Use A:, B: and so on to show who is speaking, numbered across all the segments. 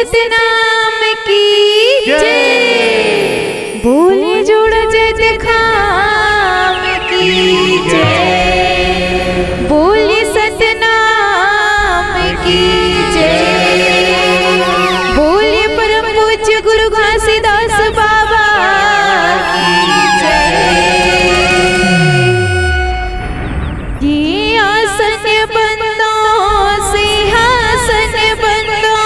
A: सतनाम की जय। बोले जोड़ा जय खाम की जय। बोले सतनाम की जय। बोले परम पूज्य गुरु घासीदास बाबा की जय। ये आसन बंदो सिंहासन बंदो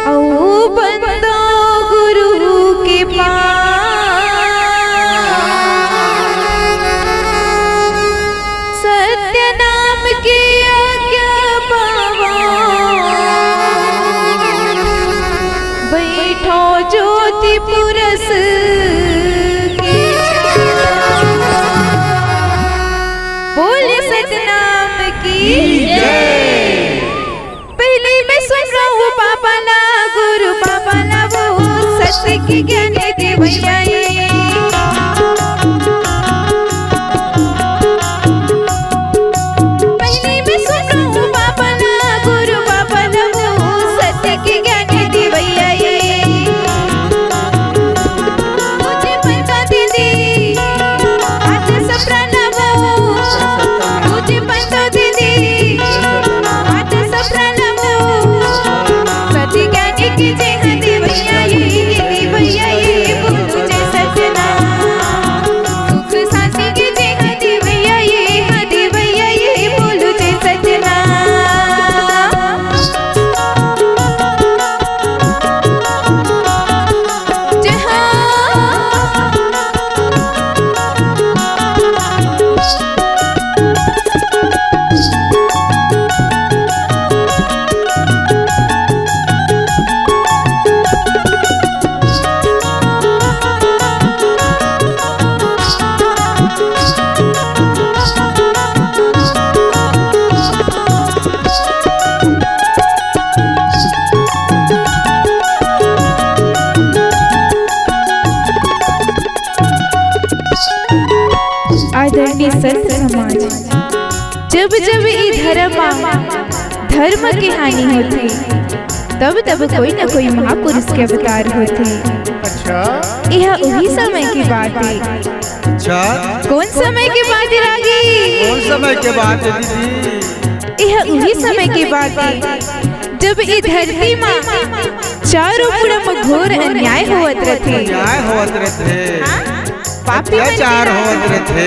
A: औ बंदो गुरु के पास। सत्य नाम की आज्ञा पावो। बैठो ज्योति पुरस पहले मैं सुन रहा हूँ पापा ना गुरु पापा ना वो सत्य की ज्ञान दे भैया। पहले मैं सुन रहा हूँ पापा ना गुरु पापा ना वो सत्य की ज्ञान दे भैया। मुझे पंचा दे दे हाथ सपना ना वो। मुझे पंचा दे दे आदरणीय संत समाज। जब जब धर्म की हानि होती तब तब कोई न कोई महापुरुष के अवतार होते।
B: अच्छा,
A: यह वही समय की बात है।
B: अच्छा,
A: कौन समय की बात है रागी?
B: कौन समय के बात है दीदी?
A: यह वही समय की बात है जब ये धरती माँ चारों पुरम घोर अन्याय होत रहे। पापी
B: चार होत रहे।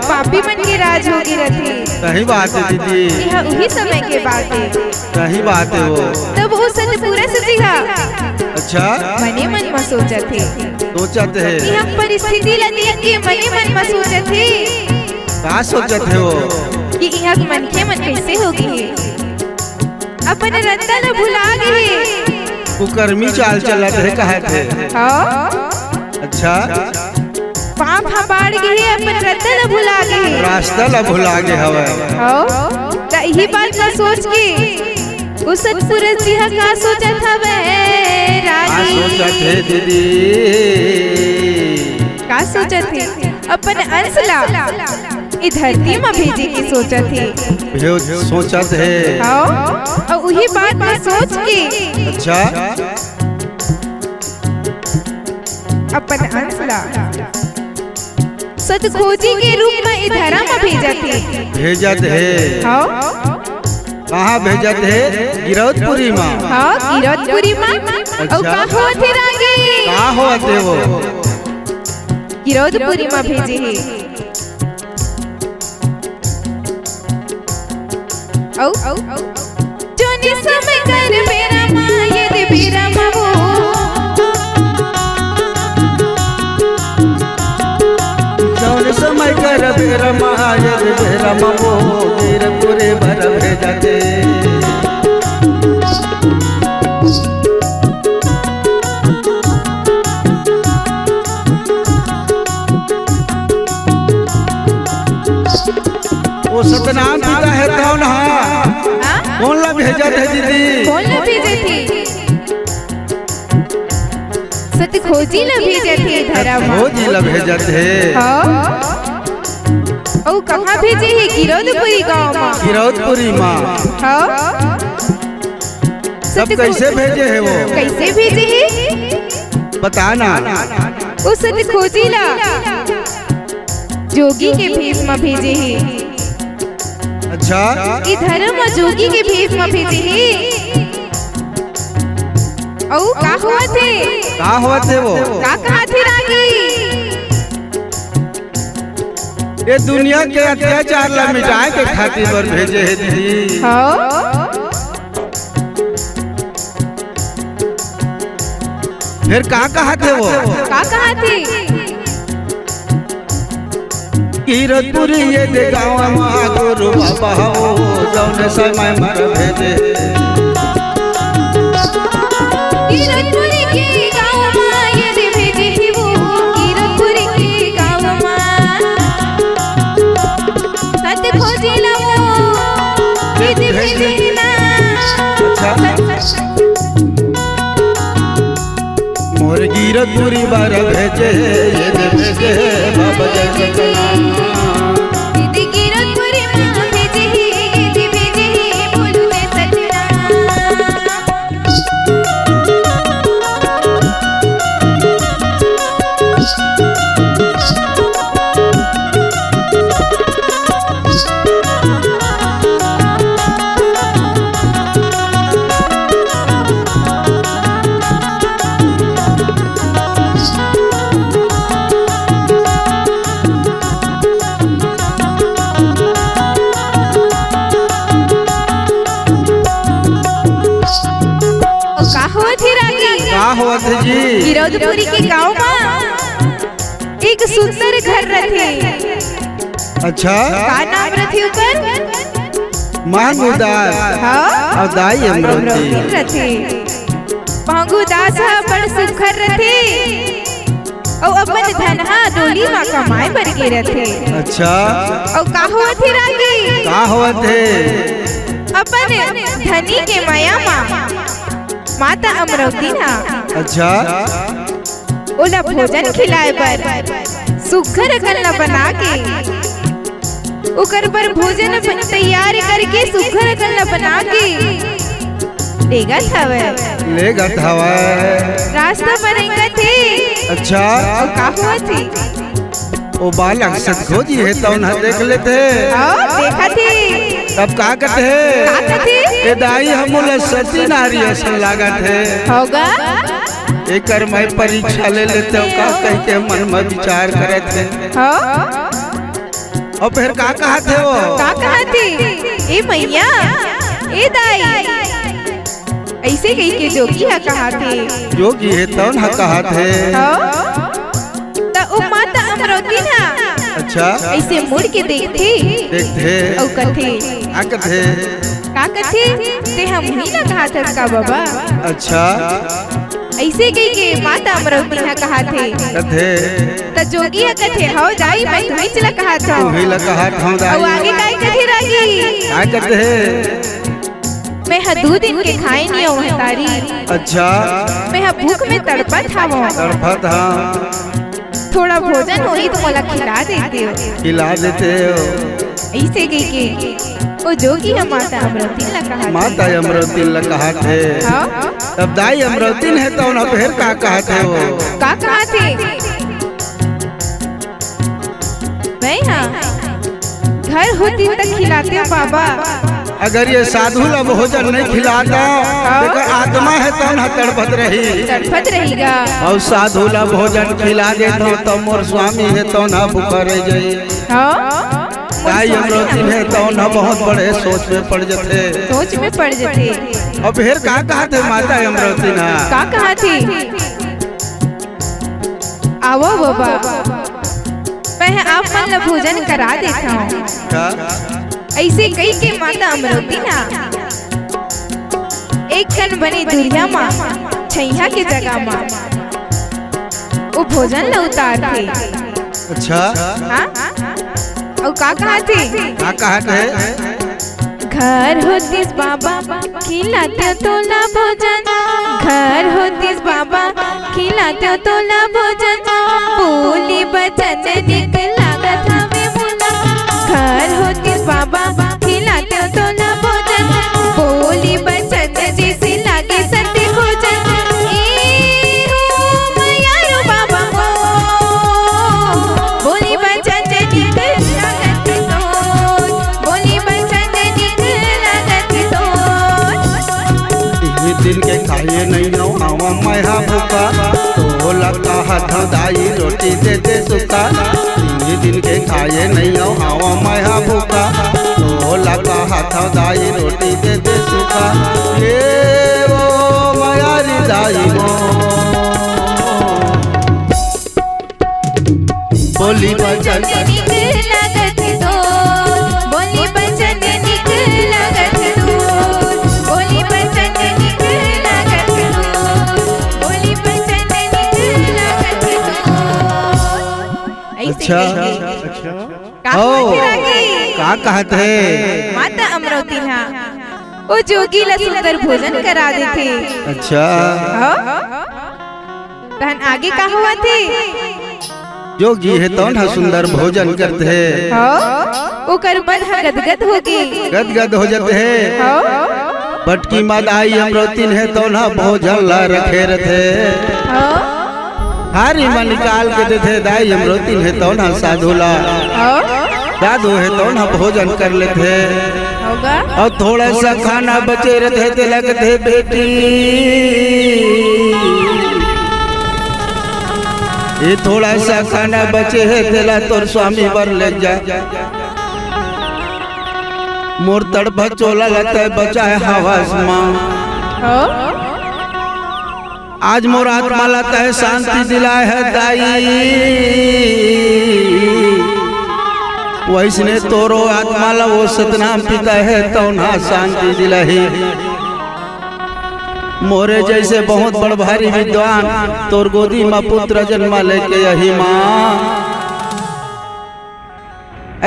A: पापी मन के राज होगी रथे।
B: सही बात है दीदी।
A: यह वही समय के बात है।
B: सही बात है वो।
A: तब वो सत पूरा सजीहा।
B: अच्छा,
A: मने मन में सोचत थे।
B: सोचत है।
A: यह परिस्थिति ला देख के मने मन में सोचत थे।
B: का सोचत है वो?
A: कि यह मन के मन कैसे होगी है। अपन रत्ता ला भुला गए।
B: कुकर्मी चाल चलत है कहते हैं। अच्छा,
A: पाप बाढ़ गए अपन रत्ता ला भुला गए।
B: रास्ता ला भुला गए हवे।
A: तो यही बात ला सोच के उस सतपुरुष जी का सोचत हवे रागी।
B: सोचत है दीदी।
A: का सोचत है? अपन अंश ला ई धरती में भेजे की सोचत है।
B: सोचत है।
A: और वही बात ला सोच के
B: अच्छा,
A: अपन अंश ला सतखोजी के रूप में इधरा में
B: भेजत है। कहाँ भेजत है? गिरौदपुरी में।
A: गिरौदपुरी में। और का होत है रागी?
B: कहाँ होत है वो?
A: गिरौदपुरी में भेजे है। जो निसम कर मेरा माँ यदि मेरा माँ वो।
B: समय कर बेरा महायद बेरा ममो गिरपुरे भर भेजते। वो सतनाम पिता है कौन है? कौन ला भेजत है दीदी?
A: कौन ला भेजत है? सतखोजी ला भेजत है धरा माँ।
B: खोजी ला भेजत है।
A: ओ कहाँ भेजे है? गिरौदपुरी गांव में।
B: गिरौदपुरी माँ
A: हाँ
B: सब कैसे भेजे है वो?
A: कैसे भेजे है
B: बता ना।
A: वो सत खोजिला जोगी के भेष में भेजे है।
B: अच्छा
A: इधर में जोगी के भेष में भेजे है। ओ का हुआ थे?
B: का हुआ थे वो?
A: का कहा थे रागी?
B: ये दुनिया के अत्याचार ला मिटाए के खातिर पर भेजे है दीदी।
A: हाँ
B: फिर का कहा थे वो?
A: का कहा थे?
B: गिरौदपुरी ये दे गाँव में गुरु बाबा हो जौने समय मर भेजे।
A: गिरौदपुरी के गाँव में ये दे भेजे ही वो। गिरौदपुरी के गाँव में सत खोजिला वो ये दे भेजे ही ना।
B: अच्छा मोर गिरौदपुरी बार भेजे ये दे भेजे बाबा जय सतना।
A: दीदी गिरौदपुरी में भेजे ही ये दे भेजे ही बोलू दे सजना।
B: का हुआ थे जी?
A: गिरौदपुरी के गांव में एक सुंदर घर रथे।
B: अच्छा
A: का नाम रथे ऊपर?
B: महंगूदास
A: हाँ
B: और दाई अमृति
A: रथे। महंगूदास बड़ सुखर रथे और अपन धनहा डोली में कमाए बर के रथे।
B: अच्छा
A: और का हुआ थे रागी?
B: का हुआ थे?
A: अपन धनी के माया माता अमरवती ना।
B: अच्छा
A: ओला भोजन खिलाए बर सुघर गन्ना बना के उकर पर भोजन तैयार करके सुघर गन्ना बना के लेगत हवे।
B: लेगत हवे
A: रास्ता बनेगा थे।
B: अच्छा
A: और का हुआ थी?
B: वो बालक सतखोजी है तो उन्हें देख लेते।
A: देखा थे
B: तब का कहते हैं? ये दाई हमले सती नारी ऐसा लागत है
A: होगा।
B: एक मैं परीक्षा ले लेते हो का कह के मन में विचार करे थे। और फिर का कहा थे वो?
A: का कहा थे? ए मैया ए दाई ऐसे कही के जोगी है कहा थे।
B: जोगी है तो ना कहा थे।
A: तो माता अमरवती ना।
B: अच्छा
A: ऐसे मुड़ के देखते और कथे
B: आ कथे
A: का कथे ते हम ही ना कहा था का बाबा।
B: अच्छा
A: ऐसे कही के माता अमरवती ना कहा थे
B: कथे
A: तो जोगी है कथे हो जाई मैं तुम्हें चला कहा था।
B: तुम्हें लगा हाथ हम दाई।
A: और आगे काय कथे रागी?
B: क्या कथे?
A: मैं दो दिन के खाए नहीं हूँ तारी।
B: अच्छा
A: मैं भूख में तड़पत हूँ।
B: तड़पत हाँ
A: थोड़ा भोजन हो ही तो मला खिला देते हो।
B: खिला देते हो
A: ऐसे कही के वो जोगी है माता अमरवती ने कहा।
B: माता अमरवती ने कहा थे। तब दाई अमरवती है तो ना फिर का कहा थे वो?
A: का कहा थे? मैं हाँ घर होती तक खिलाते हो बाबा।
B: अगर ये साधु ला भोजन नहीं खिलाता देखो आत्मा है तो ना तड़पत
A: रहेगा।
B: और साधु ला भोजन खिला देता तो मोर स्वामी है तो ना भूखा रह जाई। दाई अमरवती है तो ना बहुत बड़े सोच में पड़ जाते।
A: सोच में पड़ जाते।
B: और फिर का कहा थे माता अमरवती ना?
A: का कहा थी? आओ बाबा मैं आप मन ला भोजन करा देता हूँ। ऐसे कई के माता अमरवती ना एक कन बने दुरिया माँ छैया के जगह माँ वो भोजन ला उतार थे।
B: अच्छा
A: हाँ और का कहा थे?
B: का कहा थे?
A: घर होतीस बाबा खिलाते तोला भोजन। घर होतीस बाबा खिलाते तोला भोजन। बोली बचन निक लागत हमें मुना।
B: हवा मैहा भूखा तो लगा हाथ दाई रोटी दे दे सुखा 3 दिन के खाए नहीं हवा मैहा भूखा तो लगा हाथ दाई रोटी दे दे सुखा ये वो मायारी दाई मो बोली बचन
A: लागत तो बोली बचन निक लागत तो बोली बचन निक लागत तो बोली बचन निक लागत तो।
B: अच्छा का कहते है
A: माता अमरवती ना वो जोगी ला सुंदर भोजन करा देते।
B: अच्छा
A: तहन आगे का हुआ थे
B: जोगी है तो ना सुंदर भोजन करते है
A: ओकर मन गदगद हो गई
B: गदगद हो जाते है पटकी मादाई अमरवती है तो ना भोजन ला रखे रहते हारी मन निकाल के देते दाई अमरवती है तो ना साधुला साधु है तो ना भोजन कर लेते और थोड़ा सा खाना बचे रहते थे लगते बेटी ये थोड़ा सा खाना बचे है तेला तोर स्वामी बर ले जा मोर तड़प चोला लगता है बचाए हवास माँ आज मोर आत्मा लगता है शांति दिलाए है दाई वैसने तोरो आत्मा ला वो सतनाम पिता है तो ना शांति दिलाई मोरे जैसे बहुत बड़ भारी विद्वान तोर गोदी माँ पुत्र जन्मा लेके यही माँ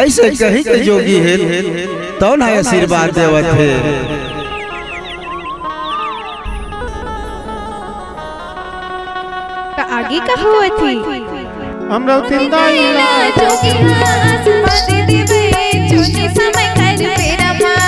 B: ऐसे कही के जोगी है तो ना आशीर्वाद देवत है
A: आगे का हुआ थी
B: अमरवती दाई
A: जोगी आशीर्वाद देवे जोनी समय कर मेरा माँ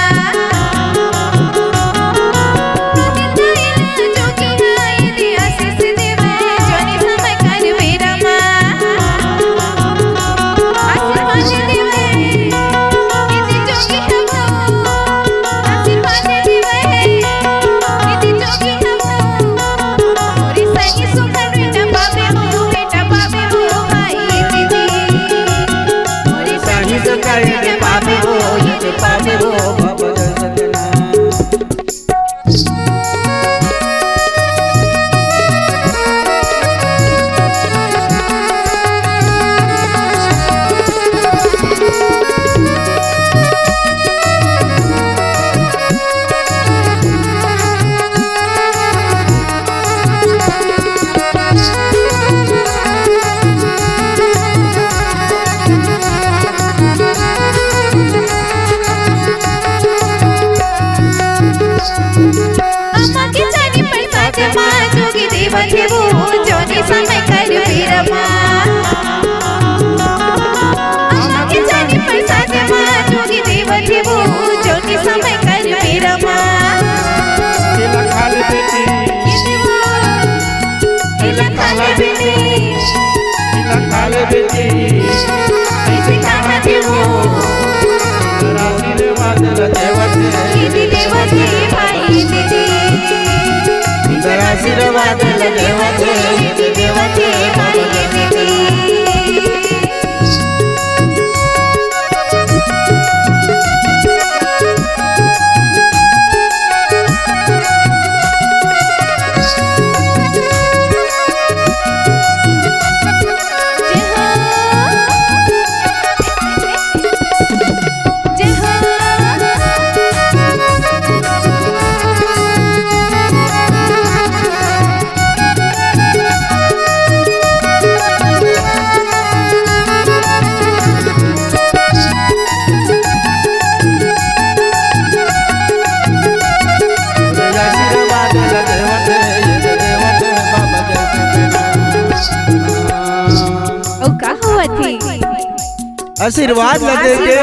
A: आशीर्वाद लगे के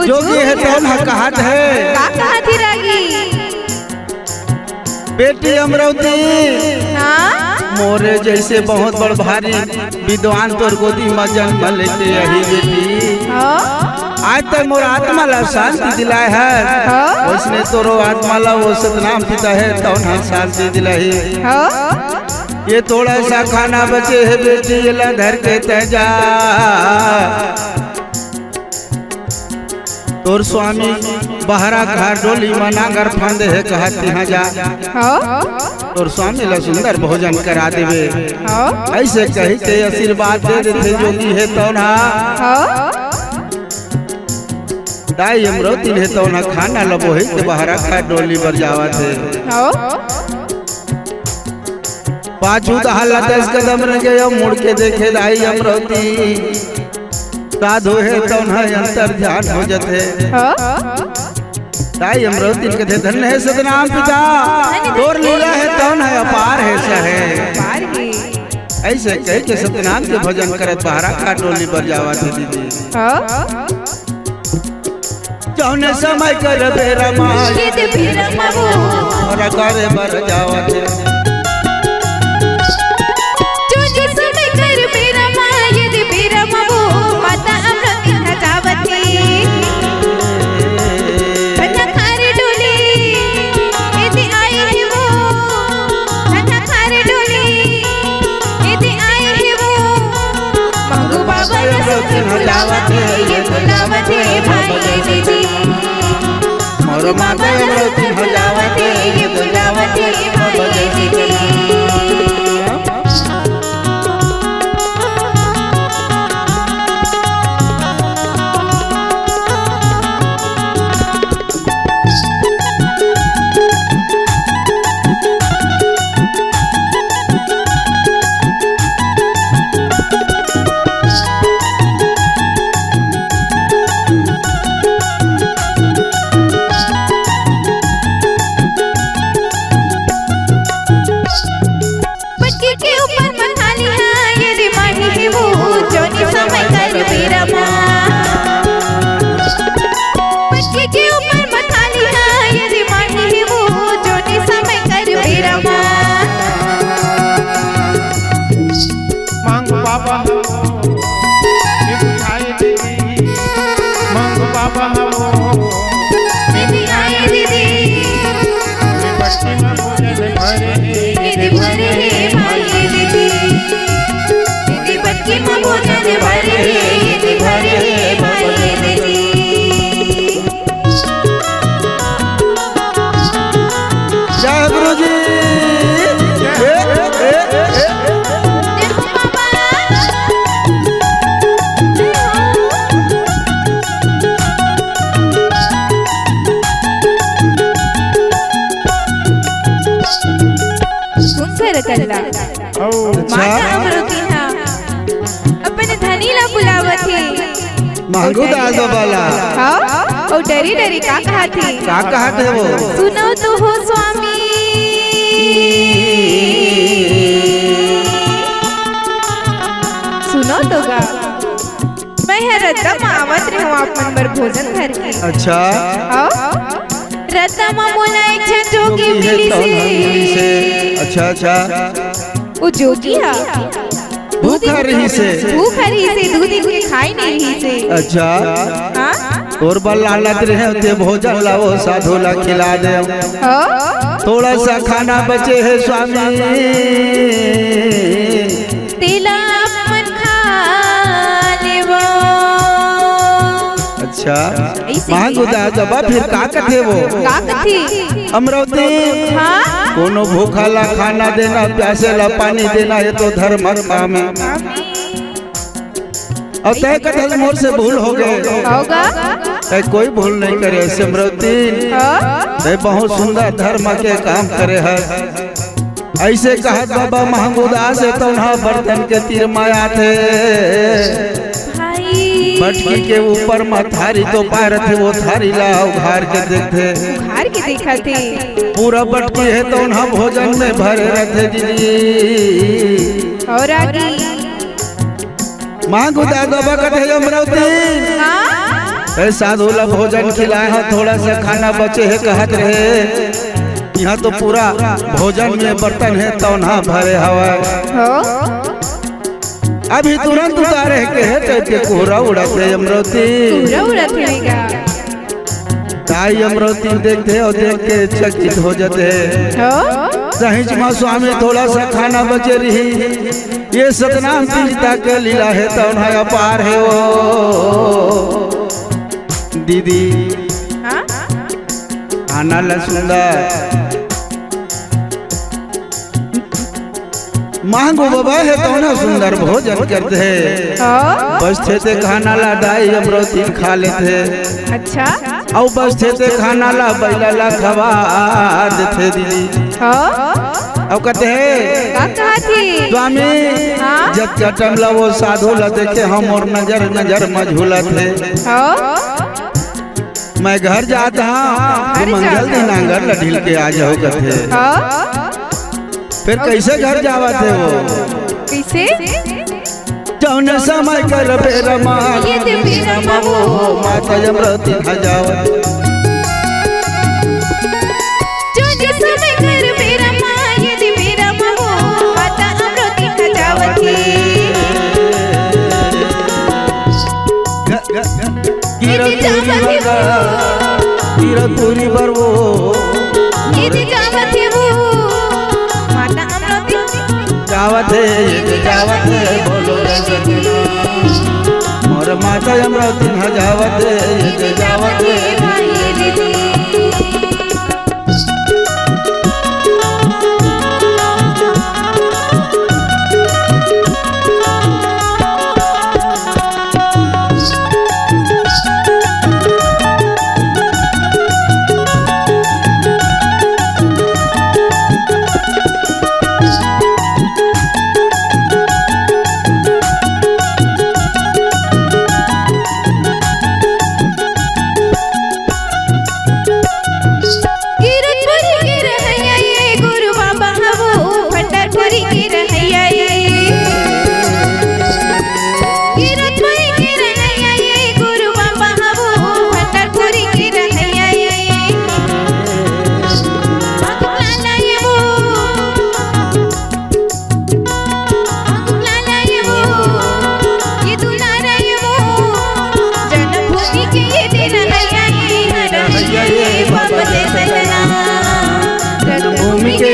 A: जोगी है तो ना कहत है का कहत ही रागी
B: बेटी अमरवती मोरे जैसे बहुत बड़ भारी विद्वान तोर गोदी में जन्म लेते यही बेटी आज तक मोर आत्मा ला शांति दिलाए है, उसने तोरो आत्मा ला वो सतनाम पिता है तो ना शांति दिलाई। ये थोड़ा सा खाना बचे है बेटी, ये ला धर के तेजा तोर स्वामी बहरा घर डोली मना घर फांदे है कहते हैं जा। तोर स्वामी ला सुंदर भोजन करा देवे, ऐसे कही के आशीर्वाद दे देते जोगी है तो ना दाई अमृति है तो ना खाना लबो है के बहरा घर डोली पर जावा थे। पाछू दहला 10 कदम रह गए, मुड़ के देखे दाई अमृति साधु है तो ना अंतर ध्यान हो जाते। दाई अमृति के थे धन्य है सतनाम पिता, तोर लीला है तो ना अपार है सहे। ऐसे कह के सतनाम के भजन करत बहरा का डोली पर जावा थे दीदी। जौने समय कर बेरा माई और करे बर जावा थे। मोर माता अमृति हो जावते ये बुलावते भाई दीदी।
A: अपने धनी ला बुलावत थी
B: मांगू दास वाला।
A: और डरी डरी का कहा थी?
B: का कहा थे वो?
A: सुनो तो हो स्वामी, सुनो तो गा, मैं रतम आवत रही हूँ आप मन बर भोजन घर के।
B: अच्छा
A: रतम मोला एक छन जोगी मिली से।
B: अच्छा अच्छा
A: वो जोगी है
B: भूखा रही से
A: दूध के खाई नहीं रही से।
B: अच्छा और बल लालत रहे होते भोजन लाओ साधु ला खिला दे। थोड़ा सा खाना बचे है स्वामी
A: तेला मन खा लेवो।
B: अच्छा मांगू दादा फिर का कथे वो?
A: का कथी?
B: अमृति कोनो भूखा ला खाना देना, प्यासे ला पानी देना, ये तो धर्म काम है। और तय कथल मोर से भूल हो गए
A: होगा,
B: तय कोई भूल नहीं करे सिमरती, तय बहुत सुंदर धर्म के काम करे है। ऐसे कहत बाबा महंगू दास तो ना बर्तन के तीर माया थे, मटकी के ऊपर मथारी तो पैर थे, वो थारी ला उघार के देखा थे पूरा बटकी है तो ना भोजन में भरे रहते दीदी।
A: और आगे
B: मांगू दादा बकत है अमृति साधु ला भोजन खिलाए हैं, थोड़ा सा खाना बचे है कहत रहे। यहाँ तो पूरा भोजन में बर्तन है तो ना भरे हवा। अभी तुरंत उतारे के है के कोहरा उड़ाते अमरावती
A: कोहरा उड़ाते होगा
B: ताई अमरावती देखते और देख के चकित हो जाते सहिंच माँ स्वामी थोड़ा सा खाना बचे रही ये सतनाम तीजता के लीला है तो अपार है वो दीदी खाना ला सुंदर मांगो बाबा है तो ना सुंदर भोजन करते है बस थे खाना ला दाई अमरावती खा लेते
A: अच्छा
B: और बस थे खाना ला बैला ला खवा देते दीदी अब कहते हैं स्वामी जब चटम ला वो साधु ला देखे हम और नजर नजर मझूला थे मैं घर जाता हूँ मंगल दिन आंगर ला ढील के आ जाओ कहते फिर कैसे घर जावा थे वो
A: कैसे
B: जौन समय कर बेरा वो माता अमरावती हजावा गिरतुरी बर वो जावत है बोलो मोर माता अमरावती जावत है
A: जन्मभूमि के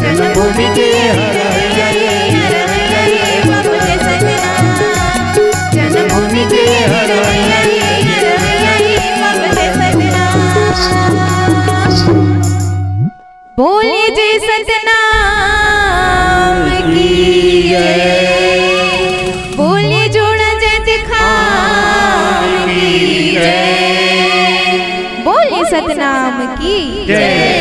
A: जन्मभूमि के जन्मभूमि के बोले जय सतनाम की जय बोले जोड़ा जय दिखाने की जय बोले सतनाम की जय।